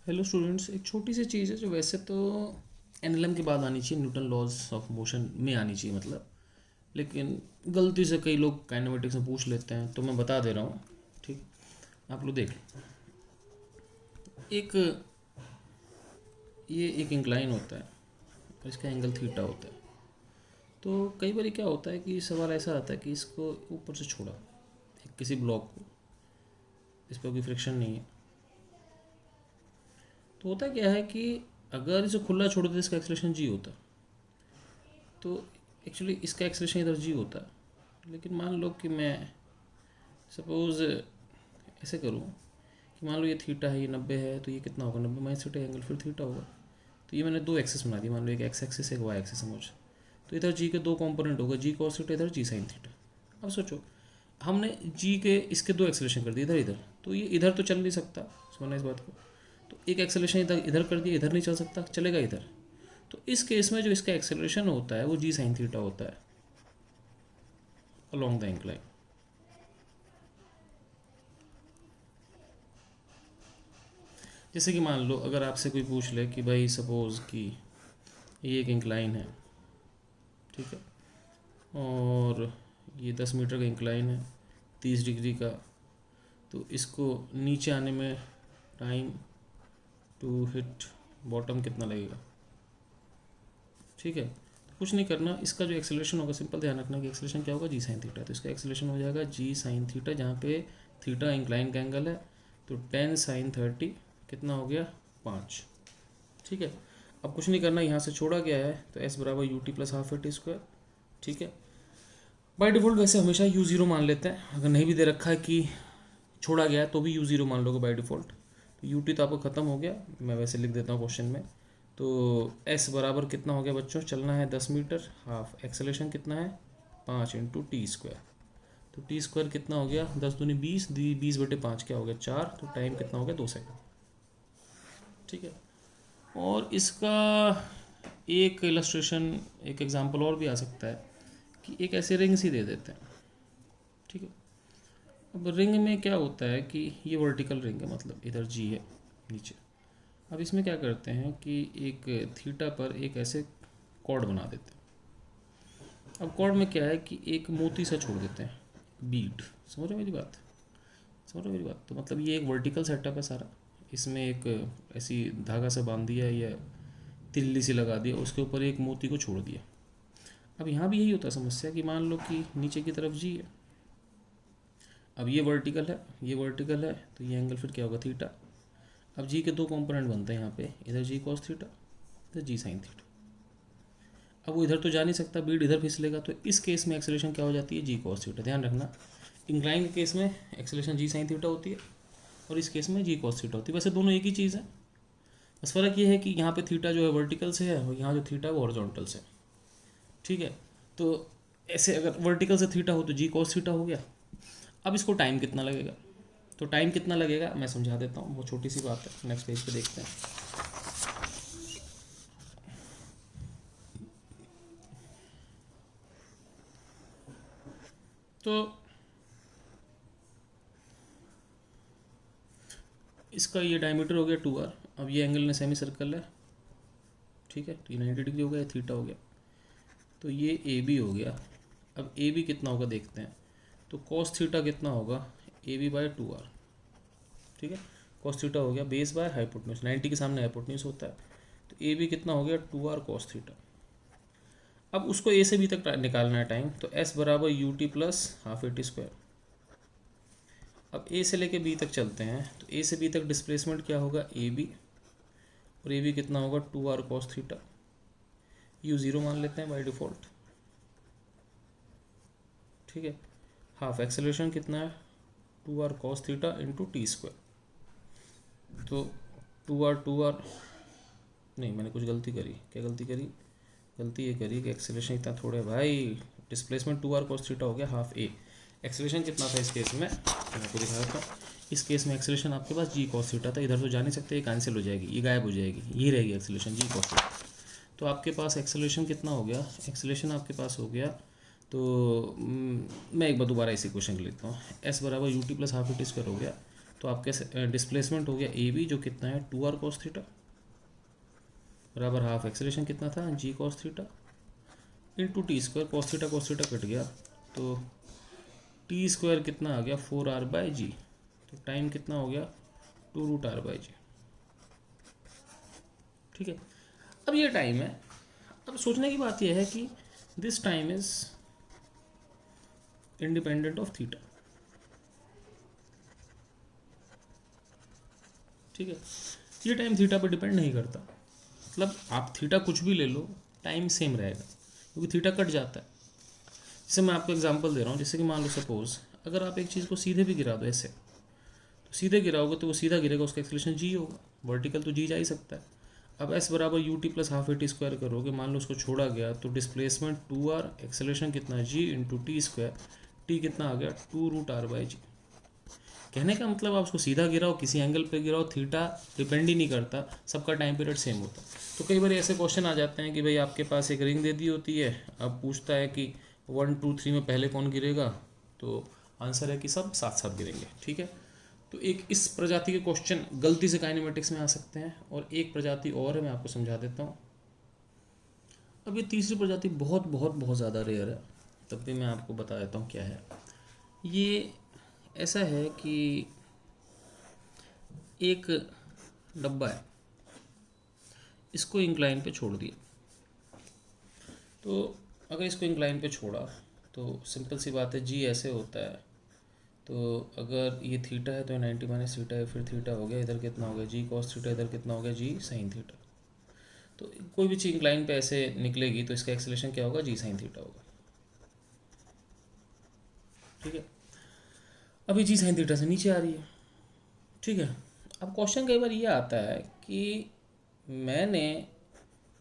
Hello students, एक छोटी सी चीज़ है जो वैसे तो एनएलएम के बाद आनी चाहिए, न्यूटन लॉज ऑफ मोशन में आनी चाहिए मतलब, लेकिन गलती से कई लोग काइनेमेटिक्स में पूछ लेते हैं तो मैं बता दे रहा हूँ। ठीक, आप लोग देख लो। एक ये एक इंक्लाइन होता है और इसका एंगल थीटा होता है। तो कई बार क्या होता है कि सवाल ऐसा आता है कि इसको ऊपर से छोड़ा किसी ब्लॉक को, इस पर कोई फ्रिक्शन नहीं है, तो होता क्या है कि अगर इसे खुला छोड़ दे इसका एक्सलेशन जी होता है। तो एक्चुअली इसका एक्सलेशन इधर जी होता है, लेकिन मान लो कि मैं सपोज़ ऐसे करूँ कि मान लो ये थीटा है, ये 90 है, तो ये कितना होगा, 90 माइनस थीटा एंगल फिर थीटा होगा। तो ये मैंने दो एक्सेस बना दी, मान लो एक एक्स एक्सिस एक वाई एक्सिस समझ। तो इधर जी के दो कंपोनेंट होगा, जी कॉस थीटा, इधर जी साइन थीटा। अब सोचो, हमने जी के इसके दो एक्सेलेशन कर दिए इधर इधर, तो ये इधर तो चल नहीं सकता, समझना इस बात को। तो एक एक्सेलेशन इधर इधर कर दिया, इधर नहीं चल सकता, चलेगा इधर। तो इस केस में जो इसका एक्सेलरेशन होता है वो जी साइन थीटा होता है अलोंग द इंक्लाइन। जैसे कि मान लो अगर आपसे कोई पूछ ले कि भाई सपोज़ कि ये एक इंक्लाइन है, ठीक है, और ये 10 मीटर का इंक्लाइन है 30 डिग्री का, तो इसको नीचे आने में टाइम टू हिट बॉटम कितना लगेगा। ठीक है, तो कुछ नहीं करना, इसका जो एक्सेलरेशन होगा सिंपल ध्यान रखना कि एक्सेलरेशन क्या होगा, जी साइन थीटा। तो इसका एक्सेलरेशन हो जाएगा जी साइन थीटा, जहाँ पे थीटा इंक्लाइन का एंगल है, तो 10 sin 30 कितना हो गया 5। ठीक है, अब कुछ नहीं करना, यहाँ से छोड़ा गया है तो एस बराबर U T plus half A T square. ठीक है, बाय डिफ़ॉल्ट वैसे हमेशा यू ज़ीरो मान लेते हैं, अगर नहीं भी दे रखा है कि छोड़ा गया है तो भी यू ज़ीरो मान लोगे बाय डिफ़ॉल्ट। तो यू टी तो आपको ख़त्म हो गया, मैं वैसे लिख देता हूँ क्वेश्चन में। तो एस बराबर कितना हो गया बच्चों, चलना है 10 मीटर, हाफ एक्सेलेशन कितना है 5 × टी स्क्वायर। तो टी स्क्वायर कितना हो गया, 10 दूनी 20, 20/5 क्या हो गया 4, तो टाइम कितना हो गया 2 सेकंड। ठीक है, और इसका एक इलस्ट्रेशन, एक एग्जांपल और भी आ सकता है कि एक ऐसे रिंग सी दे देते हैं। ठीक है, अब रिंग में क्या होता है कि ये वर्टिकल रिंग है, मतलब इधर जी है नीचे। अब इसमें क्या करते हैं कि एक थीटा पर एक ऐसे कॉर्ड बना देते हैं। अब कॉर्ड में क्या है कि एक मोती सा छोड़ देते हैं, बीड। समझ रहे हो मेरी बात, समझ रहे हो मेरी बात। तो मतलब ये एक वर्टिकल सेटअप है सारा, इसमें एक ऐसी धागा से बांध दिया या तिल्ली सी लगा दिया, उसके ऊपर एक मोती को छोड़ दिया। अब यहाँ भी यही होता है समस्या कि मान लो कि नीचे की तरफ जी है, अब ये वर्टिकल है, ये वर्टिकल है, तो ये एंगल फिर क्या होगा थीटा। अब जी के दो कंपोनेंट बनते हैं यहाँ पे, इधर जी कॉस थीटा, इधर जी साइन थीटा। अब वो इधर तो जा नहीं सकता, बीड इधर फिसलेगा, तो इस केस में एक्सेलेरेशन क्या हो जाती है जी कॉस थीटा। ध्यान रखना, इंक्लाइन के केस में एक्सेलेरेशन जी साइन थीटा होती है और इस केस में जी कॉस थीटा होती है। वैसे दोनों एक ही चीज़ है, बस फ़र्क ये है कि यहाँ पे थीटा जो है वर्टिकल से है और यहाँ जो थीटा है वो हॉरिजॉन्टल से। ठीक है, तो ऐसे अगर वर्टिकल से थीटा हो तो जी कॉस थीटा हो गया। अब इसको टाइम कितना लगेगा, तो टाइम कितना लगेगा मैं समझा देता हूँ, वो छोटी सी बात है, नेक्स्ट पेज पे देखते हैं। तो इसका ये डायमीटर हो गया 2r। अब ये एंगल ने सेमी सर्कल है, ठीक है, तो ये 90 डिग्री हो गया, थीटा हो गया, तो ये ए बी हो गया। अब ए बी कितना होगा देखते हैं, तो कॉस थीटा कितना होगा, ए बी बाय 2r। ठीक है, कॉस थीटा हो गया बेस बाय हाइपोटेन्यूज, 90 के सामने हाइपोटेन्यूज होता है, तो ए बी कितना हो गया 2r कॉस थीटा। अब उसको ए से बी तक निकालना है टाइम, तो एस बराबर U T plus half A T square. अब ए से लेके बी तक चलते हैं, तो ए से बी तक डिस्प्लेसमेंट क्या होगा ए बी, और ए बी कितना होगा 2r cos theta. You zero मान लेते हैं बाय डिफ़ॉल्ट। ठीक है, हाफ एक्सेलरेशन कितना है 2r cos theta into T square. तो 2r नहीं, मैंने कुछ गलती करी, क्या गलती करी, गलती ये करी कि एक्सेलरेशन इतना थोड़ा है भाई, डिस्प्लेसमेंट 2r कॉस थीटा हो गया हाफ ए। एक्सेलरेशन कितना था इस केस में, मैं आपको दिखा रहा था, इस केस में एक्सेलरेशन आपके पास जी कॉस थीटा था, इधर तो जा नहीं सकते, ये कैंसिल हो जाएगी, ये गायब हो जाएगी, ये रहेगी एक्सेलरेशन जी कॉस थीटा। तो आपके पास एक्सेलरेशन कितना हो गया, एक्सेलरेशन आपके पास हो गया, तो मैं एक बार दोबारा इसी क्वेश्चन लिखता हूँ, एस बराबर U T plus half A T square हो गया, तो आपके डिस्प्लेसमेंट हो गया ए बी, जो कितना है 2r cos थीटा, बराबर हाफ एक्सेलरेशन कितना था g cos theta into T square, cos theta cut गया, तो टी स्क्वायर कितना आ गया 4r/g, तो टाइम कितना हो गया 2√r/g। ठीक है, अब ये टाइम है। अब सोचने की बात यह है कि this time is independent of theta. ठीक है, ये टाइम थीटा पर डिपेंड नहीं करता, मतलब आप थीटा कुछ भी ले लो, टाइम सेम रहेगा, क्योंकि थीटा कट जाता है। जैसे मैं आपको एग्जांपल दे रहा हूँ, जैसे कि मान लो सपोज अगर आप एक चीज़ को सीधे भी गिरा दो ऐसे, तो सीधे गिराओगे तो वो सीधा गिरेगा, उसका एक्सेलरेशन जी होगा, वर्टिकल तो जी जा ही सकता है। अब एस बराबर U T plus half A T square करोगे, मान लो उसको छोड़ा गया, तो डिस्प्लेसमेंट 2r, एक्सेलरेशन कितना जी इंटू टी स्क्वायर, टी कितना आ गया 2√r/g। कहने का मतलब आप उसको सीधा गिराओ, किसी एंगल पे गिराओ, थीटा डिपेंड ही नहीं करता, सबका टाइम पीरियड सेम होता है। तो कई बार ऐसे क्वेश्चन आ जाते हैं कि भाई आपके पास एक रिंग दे दी होती है, अब पूछता है कि 1 2 3 में पहले कौन गिरेगा, तो आंसर है कि सब साथ साथ गिरेंगे। ठीक है, तो एक इस प्रजाति के क्वेश्चन गलती से काइनेमेटिक्स में आ सकते हैं, और एक प्रजाति और है, मैं आपको समझा देता हूँ। अब ये तीसरी प्रजाति बहुत बहुत बहुत ज़्यादा रेयर है, तब भी मैं आपको बता देता हूँ क्या है। ये ऐसा है कि एक डब्बा है, इसको इंक्लाइन पे छोड़ दिया, तो अगर इसको इंक्लाइन पे छोड़ा तो सिंपल सी बात है, जी ऐसे होता है, तो अगर ये थीटा है तो ये 90 माइनस थीटा है, फिर थीटा हो गया, इधर कितना हो गया जी कॉस थीटा, इधर कितना हो गया जी साइन थीटा। तो कोई भी चीज़ इंक्लाइन पे ऐसे निकलेगी तो इसका एक्सेलरेशन क्या होगा, जी साइन थीटा होगा। ठीक है, अभी जी साइन थीटा से नीचे आ रही है। ठीक है, अब क्वेश्चन कई बार ये आता है कि मैंने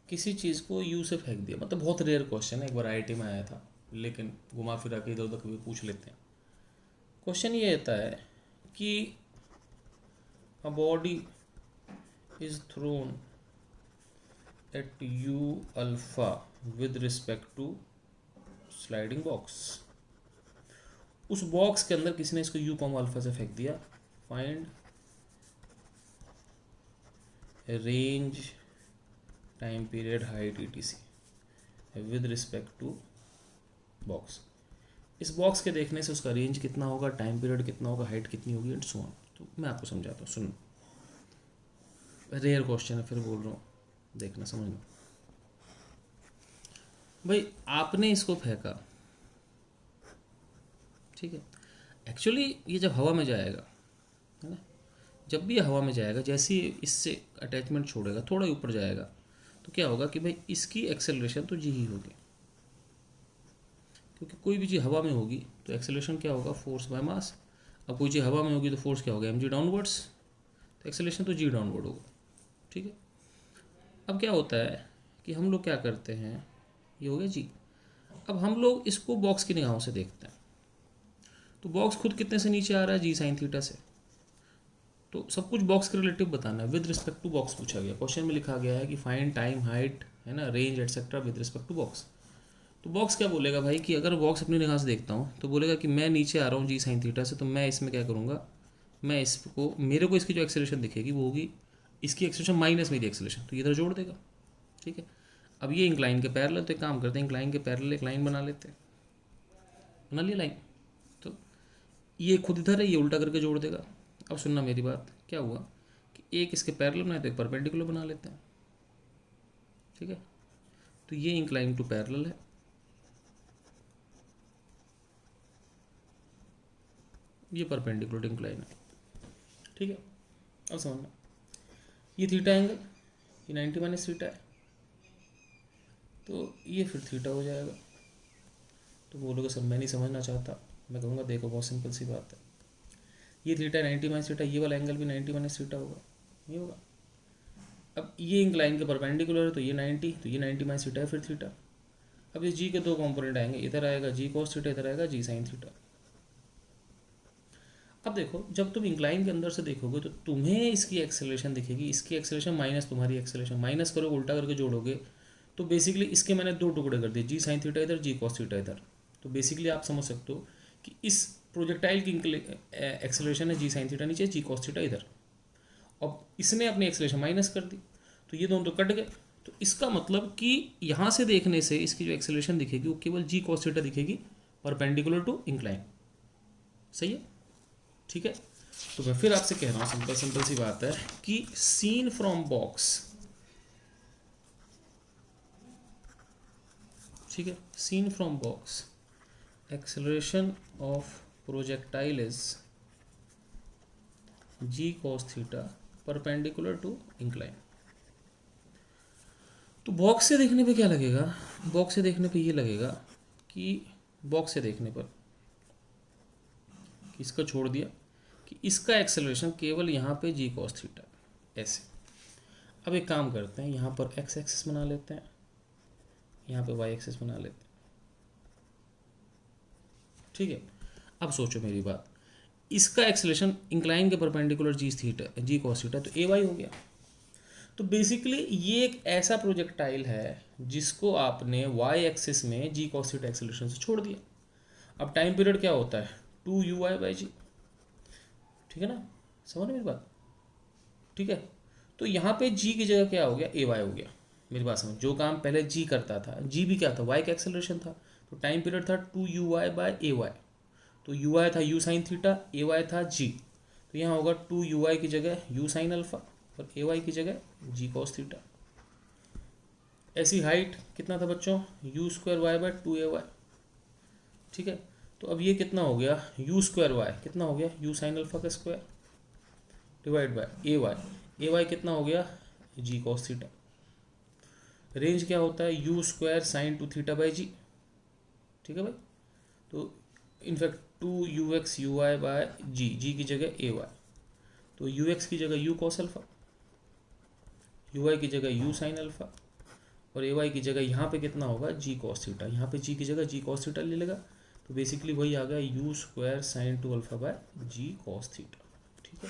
किसी चीज़ को यू से फेंक दिया, मतलब बहुत रेयर क्वेश्चन है, एक बार आईआईटी में आया था, लेकिन घुमा फिरा के इधर उधर कभी पूछ लेते हैं। क्वेश्चन ये आता है कि a body is thrown at u alpha with respect to sliding box. उस बॉक्स के अंदर किसी ने इसको u कॉमा अल्फा से फेंक दिया, find range time period height etc with respect to box. इस बॉक्स के देखने से उसका रेंज कितना होगा, टाइम पीरियड कितना होगा, हाइट कितनी होगी एंड सो ऑन। तो मैं आपको समझाता हूँ, सुनो, रेयर क्वेश्चन है, फिर बोल रहा हूँ, देखना समझना। भाई आपने इसको फेंका, ठीक है, एक्चुअली ये जब हवा में जाएगा, है ना, जब भी ये हवा में जाएगा, जैसे ही इससे अटैचमेंट छोड़ेगा, थोड़ा ऊपर जाएगा, तो क्या होगा कि भाई इसकी एक्सेलरेशन तो जी ही होगी, क्योंकि कोई भी चीज़ हवा में होगी तो एक्सेलरेशन क्या होगा, फोर्स बाय मास। अब कोई चीज़ हवा में होगी तो फोर्स क्या होगा, mg डाउनवर्ड्स, तो एक्सेलरेशन तो जी डाउनवर्ड होगा। ठीक है, अब क्या होता है कि हम लोग क्या करते हैं, ये हो गया जी। अब हम लोग इसको बॉक्स की निगाहों से देखते हैं, तो बॉक्स खुद कितने से नीचे आ रहा है, जी साइन थीटा से। तो सब कुछ बॉक्स के रिलेटिव बताना है, विद रिस्पेक्ट टू बॉक्स पूछा गया, क्वेश्चन में लिखा गया है कि फाइंड टाइम हाइट, है ना, range etcetera with respect to box. तो बॉक्स क्या बोलेगा भाई कि अगर बॉक्स अपनी निगाह से देखता हूँ तो बोलेगा कि मैं नीचे आ रहा हूँ जी साइन थीटा से, तो मैं इसमें क्या करूँगा, मैं इसको, मेरे को इसकी जो एक्सेलरेशन दिखेगी वो होगी इसकी एक्सेलरेशन माइनस मेरी एक्सेलरेशन, तो ये इधर जोड़ देगा। ठीक है, अब ये इंक्लाइन के पैरेलल, तो एक काम करते हैं, इंक्लाइन के पैरेलल एक लाइन बना लेते हैं, बना लिया लाइन, तो ये खुद इधर है, ये उल्टा करके जोड़ देगा। अब सुनना मेरी बात, क्या हुआ कि एक इसके पैरेलल बनाए तो एक परपेंडिकुलर बना लेते हैं। ठीक है, तो ये इंक्लाइन टू पैरेलल है, ये परपेंडिकुलर इंक्लाइन है। ठीक है, अब समझना, ये थीटा एंगल, ये 90 माइनस थीटा है, तो ये फिर थीटा हो जाएगा। तो बोलोगे सर मैं नहीं समझना चाहता, मैं कहूँगा देखो बहुत सिंपल सी बात है, ये थीटा 90 माइनस थीटा, ये वाला एंगल भी 90 माइनस थीटा होगा, ये होगा। अब ये इंक्लाइन के परपेंडिकुलर है, तो ये 90, तो ये 90 माइनस थीटा है, फिर थीटा। अब इस जी के दो कंपोनेंट आएंगे, इधर आएगा जी कॉस थीटा, इधर आएगा जी साइन थीटा। अब देखो, जब तुम इंक्लाइन के अंदर से देखोगे तो तुम्हें इसकी एक्सेलरेशन दिखेगी, इसकी एक्सेलरेशन माइनस तुम्हारी एक्सेलरेशन, माइनस करोगे, उल्टा करके जोड़ोगे, तो बेसिकली इसके मैंने दो टुकड़े कर दिए, जी साइन थीटा इधर, जी कॉस थीटा इधर। तो बेसिकली आप समझ सकते हो कि इस प्रोजेक्टाइल की एक्सेलरेशन है जी साइन थीटा नीचे, जी कॉस थीटा इधर, अब इसने अपनी एक्सेलरेशन माइनस कर दी, तो ये दोनों तो कट गए। तो इसका मतलब कि यहाँ से देखने से इसकी जो एक्सेलरेशन दिखेगी वो केवल जी कॉस थीटा दिखेगी, परपेंडिकुलर टू इंक्लाइन। सही है, ठीक है। तो मैं फिर आपसे कह रहा हूँ, सिंपल सिंपल सी बात है कि सीन फ्रॉम बॉक्स, ठीक है, seen from box acceleration of projectile is g cos theta perpendicular to incline. तो बॉक्स से देखने पे क्या लगेगा, बॉक्स से देखने पे ये लगेगा कि बॉक्स से देखने पर इसका छोड़ दिया कि इसका एक्सेलरेशन केवल यहाँ पे जी कॉस थीटा ऐसे। अब एक काम करते हैं, यहाँ पर एक्स एक्सिस बना लेते हैं, यहाँ पे वाई एक्सिस बना लेते हैं, ठीक है। अब सोचो मेरी बात, इसका एक्सेलरेशन इंक्लाइन के परपेंडिकुलर जी थीटा जी कॉस थीटा, तो ए वाई हो गया। तो बेसिकली ये एक ऐसा प्रोजेक्टाइल है जिसको आपने वाई एक्सिस में जी कॉस थीटा एक्सेलरेशन से छोड़ दिया। अब टाइम पीरियड क्या होता है, 2u/g, ठीक है ना, समझ मेरी बात, ठीक है। तो यहाँ पे g की जगह क्या हो गया, ए वाई हो गया। मेरी बात समझ, जो काम पहले g करता था, g भी क्या था, y का एक्सेलरेशन था, तो टाइम पीरियड था 2u/ay, तो u था u साइन थीटा, ay था g, तो यहाँ होगा 2u की जगह u साइन अल्फा और ay की जगह g कॉस थीटा। ऐसी हाइट कितना था बच्चों, u²y/2ay, ठीक है। तो अब ये कितना हो गया, u² कितना हो गया, u साइन अल्फा का स्क्वायर डिवाइड बाय ay कितना हो गया, g कॉस थीटा। रेंज क्या होता है, u² साइन 2θ/g, ठीक है भाई। तो इनफैक्ट 2ux/uy/g, g की जगह ay, तो ux की जगह u कॉस अल्फा, uy की जगह u साइन अल्फा और ay की जगह यहाँ पे कितना होगा, g कॉस थीटा, यहाँ पे g की जगह g कॉस थीटा ले लेगा, तो बेसिकली वही आ गया u² sign 2α/g cos theta, ठीक है।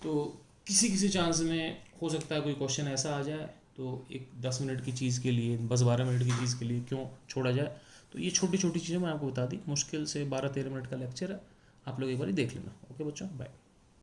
तो किसी किसी चांस में हो सकता है कोई क्वेश्चन ऐसा आ जाए, तो एक 10 मिनट की चीज़ के लिए, 10-12 मिनट की चीज़ के लिए क्यों छोड़ा जाए। तो ये छोटी छोटी चीज़ें मैं आपको बता दी, मुश्किल से 12-13 मिनट का लेक्चर है, आप लोग एक बार देख लेना। ओके बच्चों, बाय।